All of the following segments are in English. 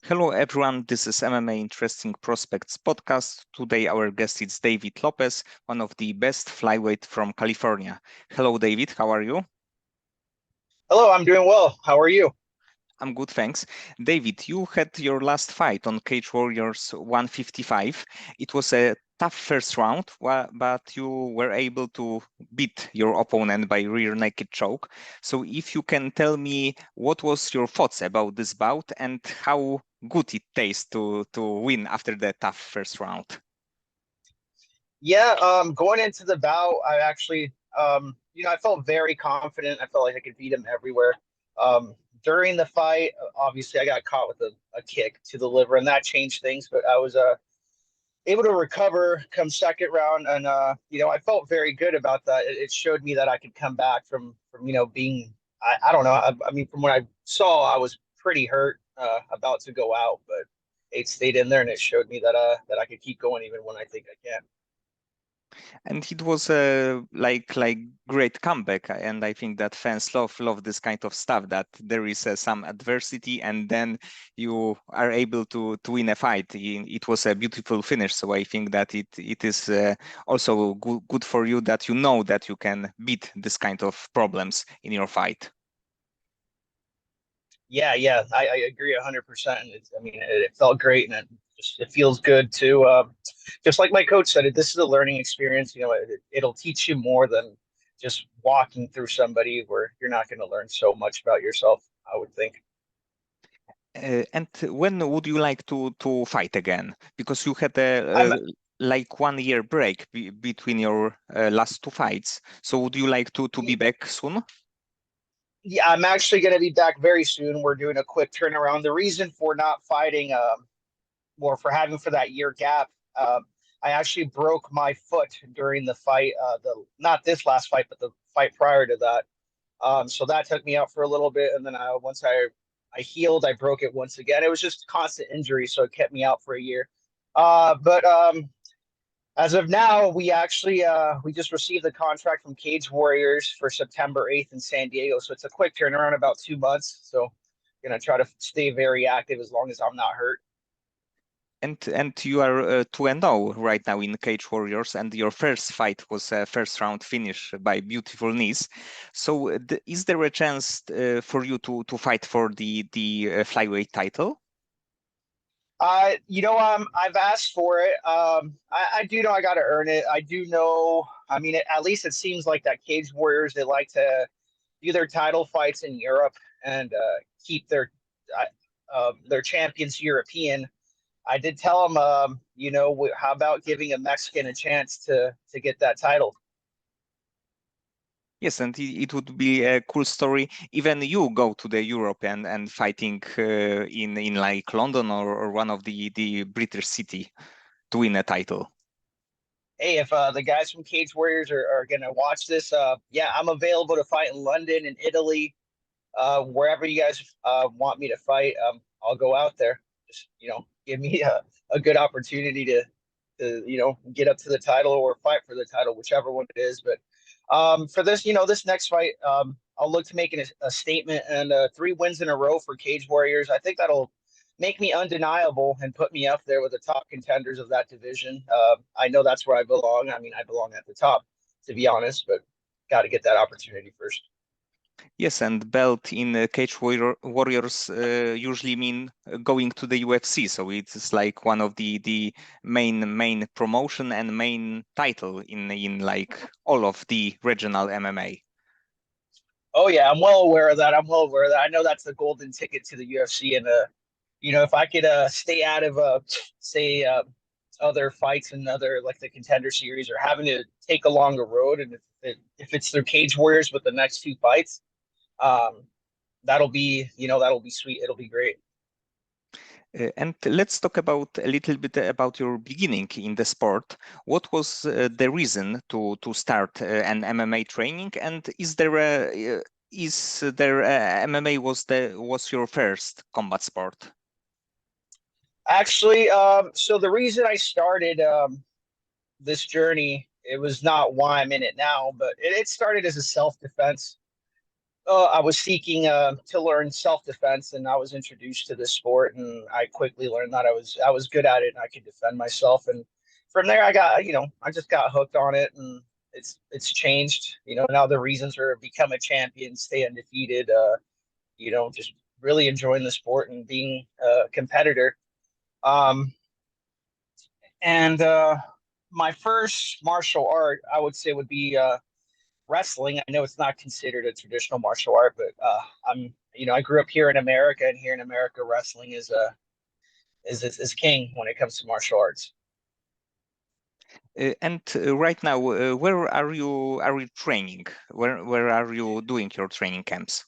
Hello everyone, this is MMA Interesting Prospects podcast. Today our guest is David Lopez, one of the best flyweight from California. Hello David, how are you? Hello, I'm doing well. How are you? I'm good, thanks. David, you had your last fight on Cage Warriors 155. It was a tough first round, but you were able to beat your opponent by rear naked choke. So if you can tell me what was your thoughts about this bout and how good it tastes to win after the tough first round. Yeah, going into the bout, I actually, I felt very confident. I felt like I could beat him everywhere. During the fight, obviously, I got caught with a kick to the liver, and that changed things. But I was able to recover come second round, and I felt very good about that. It showed me that I could come back from being, I don't know. I mean, from what I saw, I was pretty hurt, about to go out, but it stayed in there, and it showed me that I could keep going even when I think I can. And it was a like great comeback, and I think that fans love this kind of stuff, that there is some adversity and then you are able to win a fight. It was a beautiful finish, so I think that it is also good for you that you know that you can beat this kind of problems in your fight. Yeah, I agree 100%. I mean, it felt great, and it feels good to, just like my coach said, this is a learning experience. It'll teach you more than just walking through somebody where you're not going to learn so much about yourself, I would think. And when would you like to fight again? Because you had a I'm like 1 year break between your last two fights. So would you like to be back soon? Yeah, I'm actually going to be back very soon. We're doing a quick turnaround. The reason for not fighting, or for having for that year gap, I actually broke my foot during the fight. The Not this last fight, but the fight prior to that. So that took me out for a little bit, and then once I healed, I broke it once again. It was just constant injury, so it kept me out for a year. But as of now, we just received the contract from Cage Warriors for September 8th in San Diego. So it's a quick turnaround, about 2 months. So gonna try to stay very active as long as I'm not hurt. And you are 2-0 right now in Cage Warriors, and your first fight was a first round finish by beautiful knees. So is there a chance for you to fight for the flyweight title? I've asked for it. I do know I got to earn it. I do know. I mean, at least it seems like that Cage Warriors, they like to do their title fights in Europe and keep their champions European. I did tell them, how about giving a Mexican a chance to get that title? Yes, and it would be a cool story. Even you go to the Europe and fighting in like London or one of the British city to win a title. Hey, if the guys from Cage Warriors are gonna watch this, yeah, I'm available to fight in London and Italy, wherever you guys want me to fight. I'll go out there. Just give me a good opportunity to get up to the title or fight for the title, whichever one it is. But for this next fight, I'll look to make a statement, and 3 wins in a row for Cage Warriors. I think that'll make me undeniable and put me up there with the top contenders of that division. I know that's where I belong. I mean, I belong at the top, to be honest, but got to get that opportunity first. Yes, and belt in Warriors usually mean going to the UFC. So it's like one of the main promotion and main title in like all of the regional MMA. Oh yeah, I'm well aware of that. I'm well aware of that. I know that's the golden ticket to the UFC, and if I could stay out of say other fights and other like the contender series, or having to take a longer road, and if it's their Cage Warriors with the next 2 fights, um, that'll be sweet. It'll be great. And let's talk about a little bit about your beginning in the sport. What was the reason to start an MMA training? And is there MMA was your first combat sport? Actually, so the reason I started this journey, it was not why I'm in it now, but it started as a self defense. I was seeking to learn self-defense, and I was introduced to this sport, and I quickly learned that I was good at it, and I could defend myself. And from there, I just got hooked on it, and it's changed. Now the reasons are become a champion, stay undefeated. Just really enjoying the sport and being a competitor. Um, and My first martial art, I would say, would be wrestling. I know it's not considered a traditional martial art, but I grew up here in America, and here in America, wrestling is king when it comes to martial arts. And right now, where are you training? Where are you doing your training camps?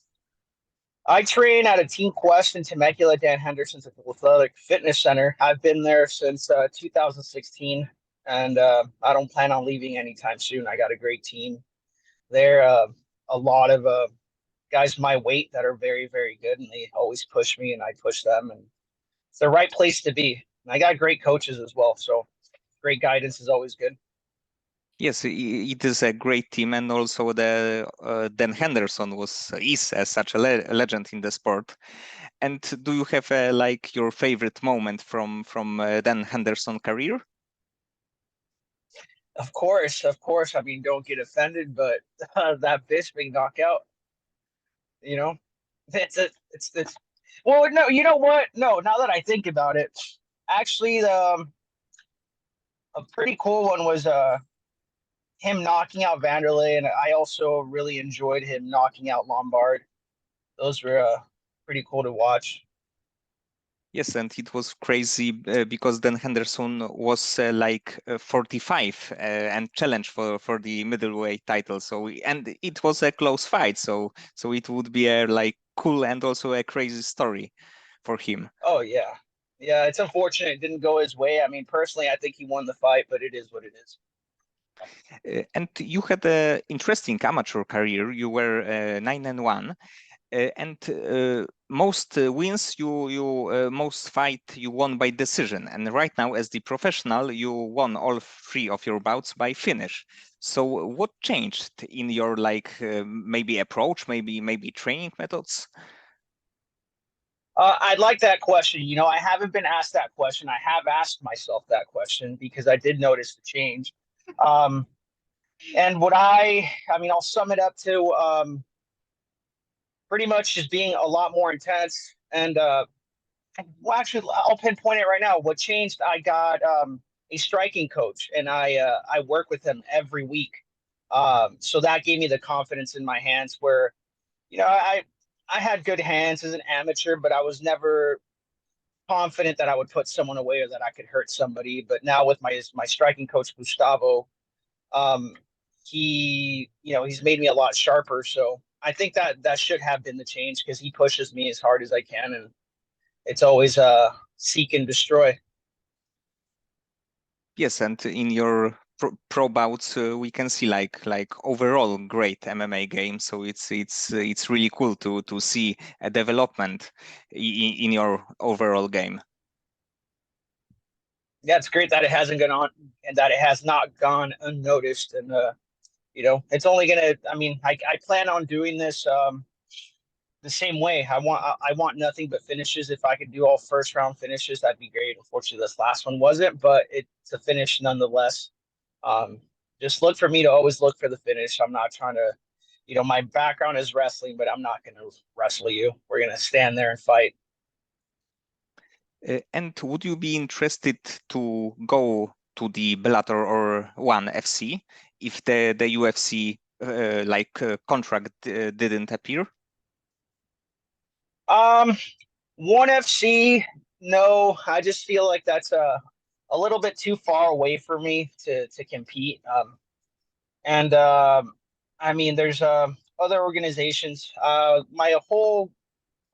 I train at a Team Quest in Temecula, Dan Henderson's Athletic Fitness Center. I've been there since 2016, and I don't plan on leaving anytime soon. I got a great team there. A lot of guys my weight that are very, very good, and they always push me, and I push them, and it's the right place to be. And I got great coaches as well, so great guidance is always good. Yes, it is a great team, and also the Dan Henderson is such a legend in the sport. And do you have like your favorite moment from Dan Henderson career? Of course. I mean, don't get offended, but that Bisping knockout, you know, it's well, no, you know what? No, now that I think about it, actually, a pretty cool one was him knocking out Vanderlei, and I also really enjoyed him knocking out Lombard. Those were pretty cool to watch. Yes, and it was crazy because Dan Henderson was like 45 and challenged for the middleweight title. And it was a close fight. So it would be a like cool and also a crazy story for him. Oh yeah, yeah. It's unfortunate it didn't go his way. I mean, personally, I think he won the fight, but it is what it is. And you had an interesting amateur career. You were 9-1. And most wins most fight you won by decision, and right now as the professional you won all 3 of your bouts by finish. So what changed in your like maybe approach, maybe training methods? I'd like that question. I haven't been asked that question. I have asked myself that question because I did notice the change. Um, and I mean, I'll sum it up to pretty much just being a lot more intense. And well, actually, I'll pinpoint it right now. What changed? I got a striking coach, and I work with him every week. So that gave me the confidence in my hands. Where I had good hands as an amateur, but I was never confident that I would put someone away or that I could hurt somebody. But now with my striking coach Gustavo, um, he's made me a lot sharper. So I think that should have been the change because he pushes me as hard as I can, and it's always seek and destroy. Yes, and in your pro bouts we can see like overall great MMA game. So it's really cool to see a development in your overall game. Yeah, it's great that it hasn't gone on and that it has not gone unnoticed. And it's only gonna. I mean, I plan on doing this the same way. I want nothing but finishes. If I could do all first round finishes, that'd be great. Unfortunately, this last one wasn't, but it's a finish nonetheless. Um, just look for me to always look for the finish. I'm not trying to. My background is wrestling, but I'm not going to wrestle you. We're going to stand there and fight. And would you be interested to go to the Bellator or ONE FC if the UFC contract didn't appear? ONE FC, no. I just feel like that's a little bit too far away for me to compete. And I mean, there's other organizations. My whole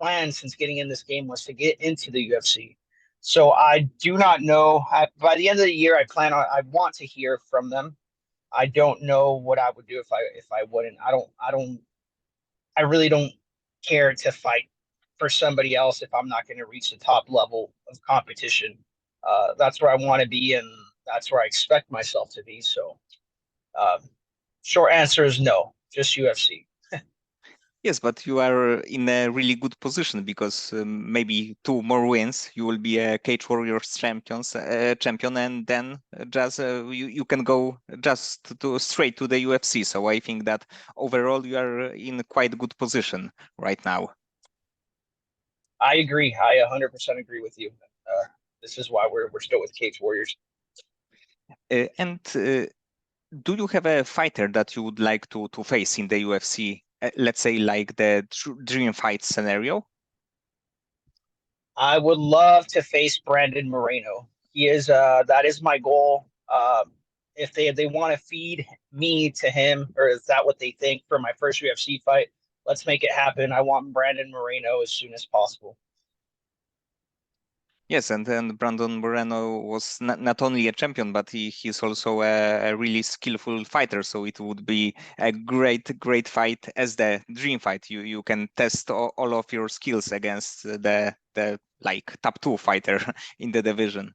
plan since getting in this game was to get into the UFC. So I do not know. By the end of the year, I want to hear from them. I don't know what I would do if I wouldn't. I really don't care to fight for somebody else if I'm not going to reach the top level of competition. That's where I want to be, and that's where I expect myself to be. So, uh, short answer is no, just UFC. Yes, but you are in a really good position because maybe 2 more wins, you will be a Cage Warriors champion, and then just you can go just to straight to the UFC. So I think that overall you are in quite good position right now. I agree. I 100% agree with you. This is why we're still with Cage Warriors. And do you have a fighter that you would like to face in the UFC? Let's say like the dream fight scenario. I would love to face Brandon Moreno. He is that is my goal. If they want to feed me to him, or is that what they think for my first UFC fight? Let's make it happen. I want Brandon Moreno as soon as possible. Yes, and then Brandon Moreno was not only a champion, but he's also a really skillful fighter. So it would be a great fight as the dream fight. You can test all of your skills against the like top 2 fighter in the division.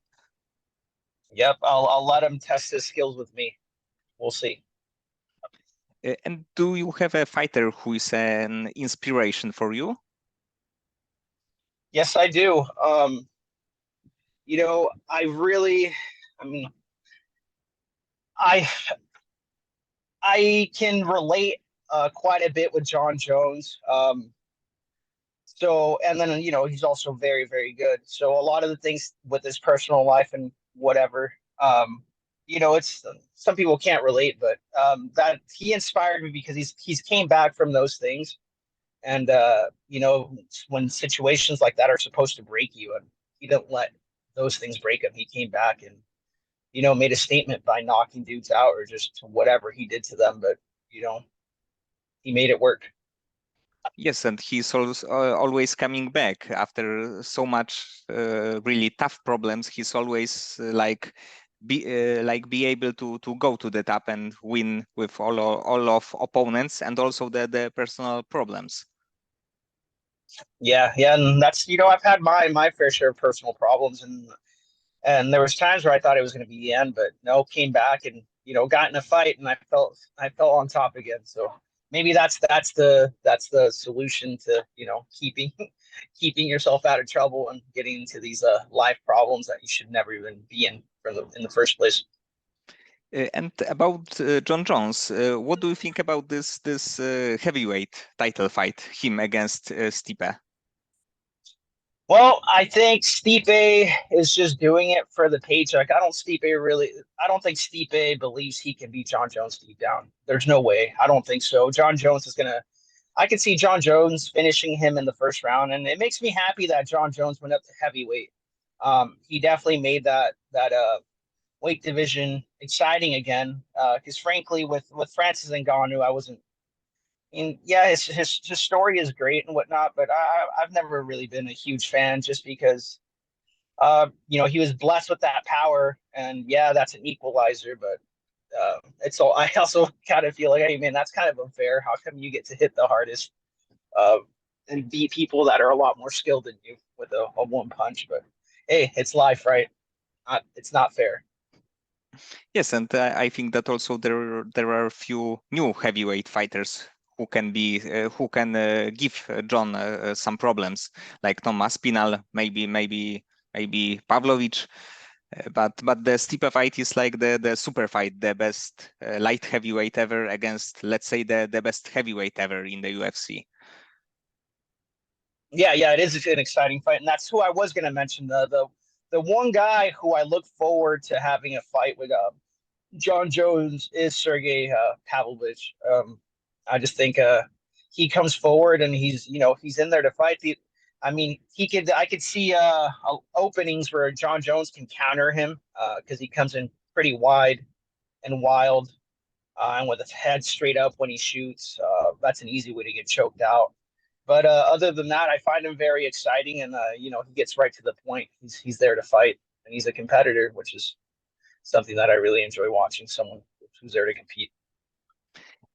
Yep, I'll let him test his skills with me. We'll see. And do you have a fighter who is an inspiration for you? Yes, I do. I mean, I I can relate quite a bit with John Jones. So, and then, he's also very, very good. So a lot of the things with his personal life and whatever, it's some people can't relate, but that he inspired me because he's came back from those things. And when situations like that are supposed to break you, and he didn't let those things break him. He came back and made a statement by knocking dudes out or just whatever he did to them. But you know, he made it work. Yes, and he's always coming back after so much really tough problems. He's always be able to go to the top and win with all of opponents and also the personal problems. Yeah, and that's I've had my fair share of personal problems, and there was times where I thought it was going to be the end, but no, came back and got in a fight, and I felt on top again. So maybe that's the solution to keeping keeping yourself out of trouble and getting into these life problems that you should never even be in the first place. And about John Jones, what do you think about this heavyweight title fight, him against Stipe? Well, I think Stipe is just doing it for the paycheck. I don't think Stipe believes he can beat John Jones deep down. There's no way. I don't think so. I can see John Jones finishing him in the first round, and it makes me happy that John Jones went up to heavyweight. He definitely made that weight division exciting again. Because frankly, with Francis Ngannou, I wasn't. And yeah, his story is great and whatnot, but I've never really been a huge fan just because he was blessed with that power, and yeah, that's an equalizer, but it's all. I also kind of feel like, hey man, that's kind of unfair. How come you get to hit the hardest uh, and beat people that are a lot more skilled than you with a one punch? But hey, it's life, right? It's not fair. Yes, and I think that also there are a few new heavyweight fighters who can give John some problems, like Thomas Pinal, maybe Pavlovich. But the Stipe fight is like the super fight, the best light heavyweight ever against, let's say, the best heavyweight ever in the UFC. Yeah, it is an exciting fight, and that's who I was going to mention. The one guy who I look forward to having a fight with John Jones is Sergey Pavlovich. I just think he comes forward and he's in there to fight. I mean, I could see openings where John Jones can counter him because he comes in pretty wide and wild and with his head straight up when he shoots. That's an easy way to get choked out. But other than that, I find him very exciting, and he gets right to the point. He's there to fight, and he's a competitor, which is something that I really enjoy watching. Someone who's there to compete.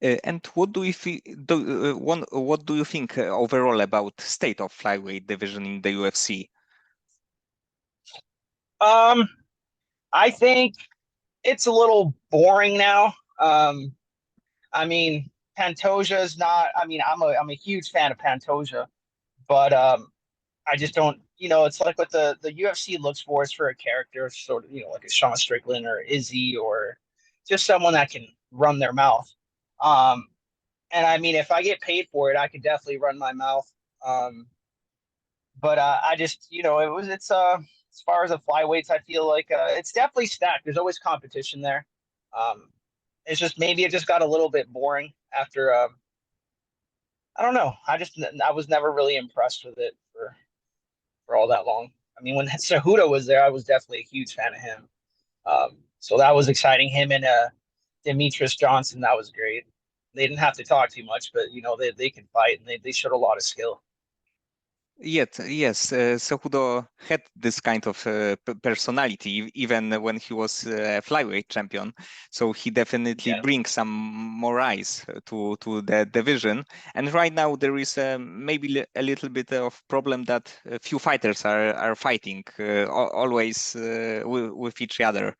And what do you what do you think overall about state of flyweight division in the UFC? Um, I think it's a little boring now. I mean, Pantoja is not. I mean, I'm a huge fan of Pantoja, but I just don't. It's like what the UFC looks for is for a character, sort of, like a Sean Strickland or Izzy or just someone that can run their mouth. Um, and I mean, if I get paid for it, I could definitely run my mouth. Um, but I just, it's as far as the flyweights, I feel like it's definitely stacked. There's always competition there. Um, it's just maybe it just got a little bit boring after. I don't know. I was never really impressed with it for all that long. I mean, when Cejudo was there, I was definitely a huge fan of him. So that was exciting. Him and Demetrius Johnson, that was great. They didn't have to talk too much, but they could fight and they showed a lot of skill. Yet, yes, Cejudo had this kind of personality even when he was flyweight champion. So he definitely Yeah. brings some more eyes to the division. And right now there is maybe a little bit of problem that few fighters are fighting always with each other.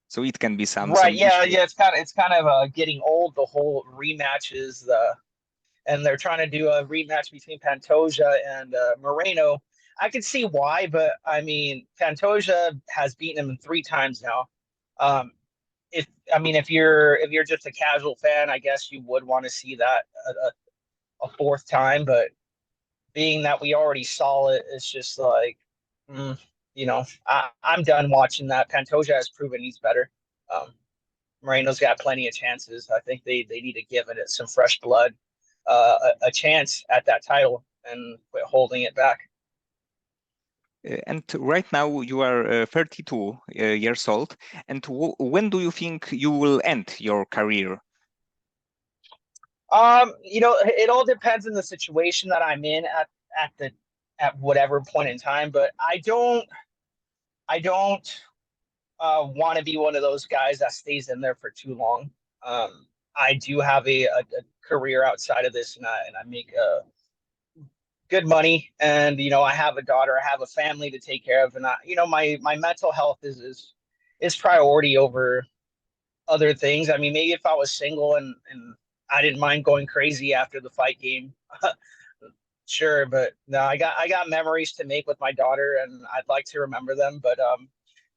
So it can be Right. some Yeah. issue. Yeah. It's kind of getting old. The whole rematches, and they're trying to do a rematch between Pantoja and Moreno. I can see why, but I mean, Pantoja has beaten him 3 times now. Um, if I mean, if you're just a casual fan, I guess you would want to see that a fourth time. But being that we already saw it, it's just like, mm, I'm done watching that. Pantoja has proven he's better. Um, Moreno's got plenty of chances. I think they need to give it some fresh blood, a chance at that title and quit holding it back. And right now you are 32 years old. And when do you think you will end your career? It all depends on the situation that I'm in at whatever point in time. But I don't want to be one of those guys that stays in there for too long. I do have a career outside of this, and I make good money, and I have a daughter, I have a family to take care of, and my mental health is priority over other things. I mean, maybe if I was single and I didn't mind going crazy after the fight game, sure, but no, I got memories to make with my daughter, and I'd like to remember them. But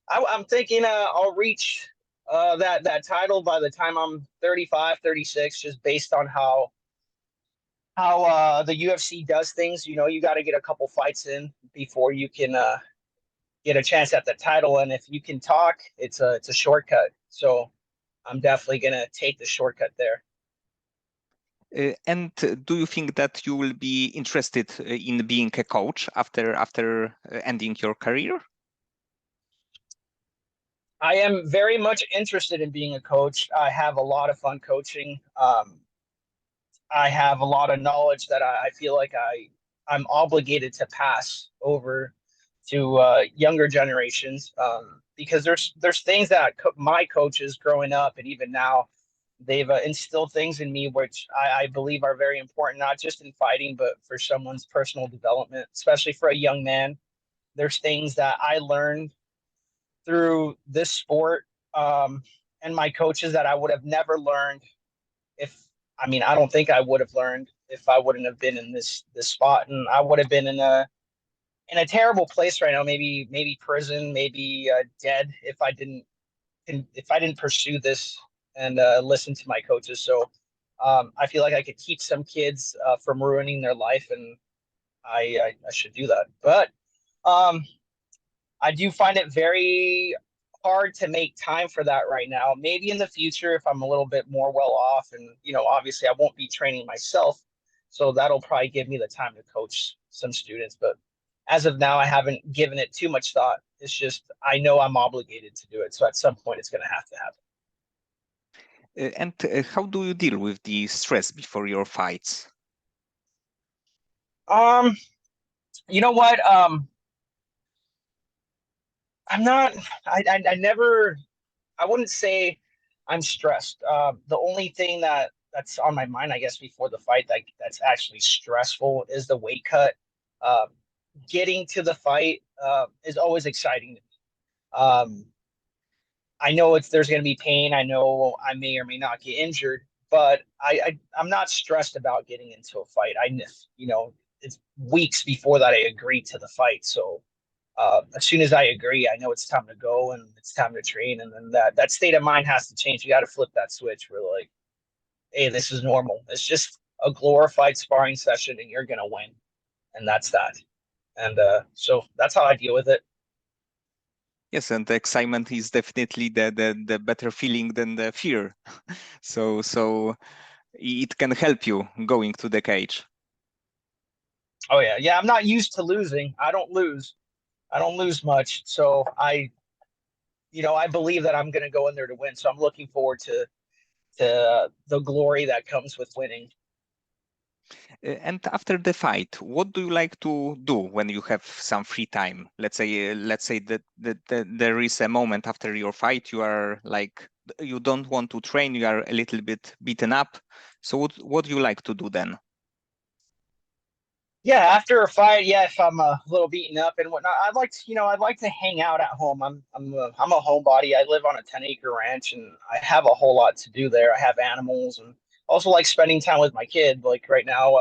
I'm thinking I'll reach that title by the time I'm 35, 36, just based on how the UFC does things. You got to get a couple fights in before you can get a chance at the title. And if you can talk, it's a shortcut. So I'm definitely gonna take the shortcut there. And do you think that you will be interested in being a coach after ending your career? I am very much interested in being a coach. I have a lot of fun coaching. I have a lot of knowledge that I feel like I'm obligated to pass over to younger generations, because there's things that my coaches growing up and even now they've instilled things in me which I believe are very important, not just in fighting but for someone's personal development, especially for a young man. There's things that I learned through this sport, and my coaches that I would have never learned if I mean, I don't think I would have learned if I wouldn't have been in this spot, and I would have been in a terrible place right now. Maybe prison, maybe dead if I didn't pursue this and listen to my coaches. So I feel like I could keep some kids from ruining their life, and I should do that. But um, I do find it very hard to make time for that right now. Maybe in the future, if I'm a little bit more well off, and obviously I won't be training myself, so that'll probably give me the time to coach some students. But as of now, I haven't given it too much thought. It's just I know I'm obligated to do it, so at some point it's going to have to happen. And how do you deal with the stress before your fights? Um, you know what? I'm not. I never. I wouldn't say I'm stressed. The only thing that's on my mind, I guess, before the fight that's actually stressful is the weight cut. Uh, Getting to the fight is always exciting to me. I know there's going to be pain. I know I may or may not get injured, but I'm not stressed about getting into a fight. It's weeks before that I agreed to the fight. So as soon as I agree, I know it's time to go and it's time to train. And then that state of mind has to change. You got to flip that switch. We're like, hey, this is normal. It's just a glorified sparring session, and you're gonna win, and that's that. And so that's how I deal with it. Yes, and the excitement is definitely the better feeling than the fear. So it can help you going to the cage. Oh yeah. I'm not used to losing. I don't lose much. So I believe that I'm gonna go in there to win. So I'm looking forward to the glory that comes with winning. And after the fight, what do you like to do when you have some free time? Let's say that there is a moment after your fight you are like you don't want to train, you are a little bit beaten up. So what do you like to do then? Yeah, after a fight, yeah, if I'm a little beaten up and whatnot, I'd like to hang out at home. I'm a homebody. I live on a 10-acre ranch, and I have a whole lot to do there. I have animals, and also like spending time with my kid. Like right now,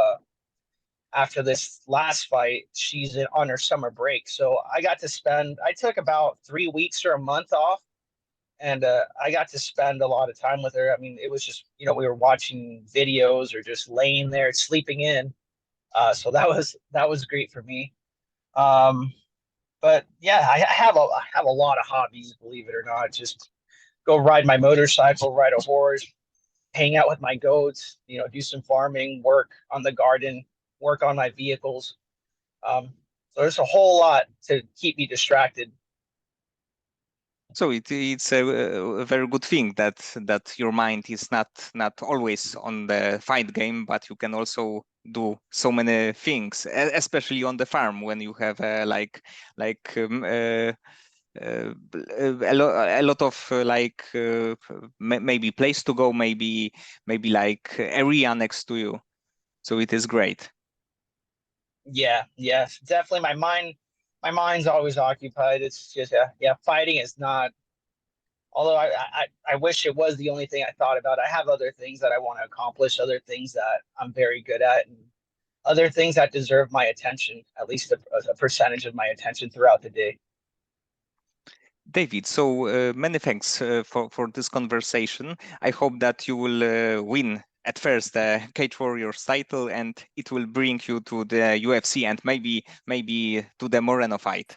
after this last fight, on her summer break, so I took about 3 weeks or a month off, and I got to spend a lot of time with her. I mean, it was just we were watching videos or just laying there sleeping in. So that was great for me. Um, but yeah, I have a lot of hobbies, believe it or not. Just go ride my motorcycle, ride a horse, hang out with my goats, do some farming, work on the garden, work on my vehicles. So there's a whole lot to keep me distracted. So it's a very good thing that your mind is not always on the fight game, but you can also do so many things, especially on the farm when you have like a lot of maybe place to go, maybe like area next to you. So it is great. Yeah, definitely. My mind's always occupied. It's just yeah. Fighting is not. Although I wish it was the only thing I thought about. I have other things that I want to accomplish, other things that I'm very good at, and other things that deserve my attention, at least a percentage of my attention throughout the day. David, so many thanks for this conversation. I hope that you will win at first the Cage Warriors title, and it will bring you to the UFC and maybe to the Moreno fight.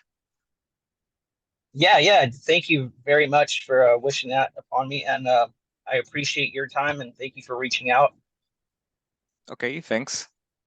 Yeah. Thank you very much for wishing that upon me, and I appreciate your time and thank you for reaching out. Okay, thanks.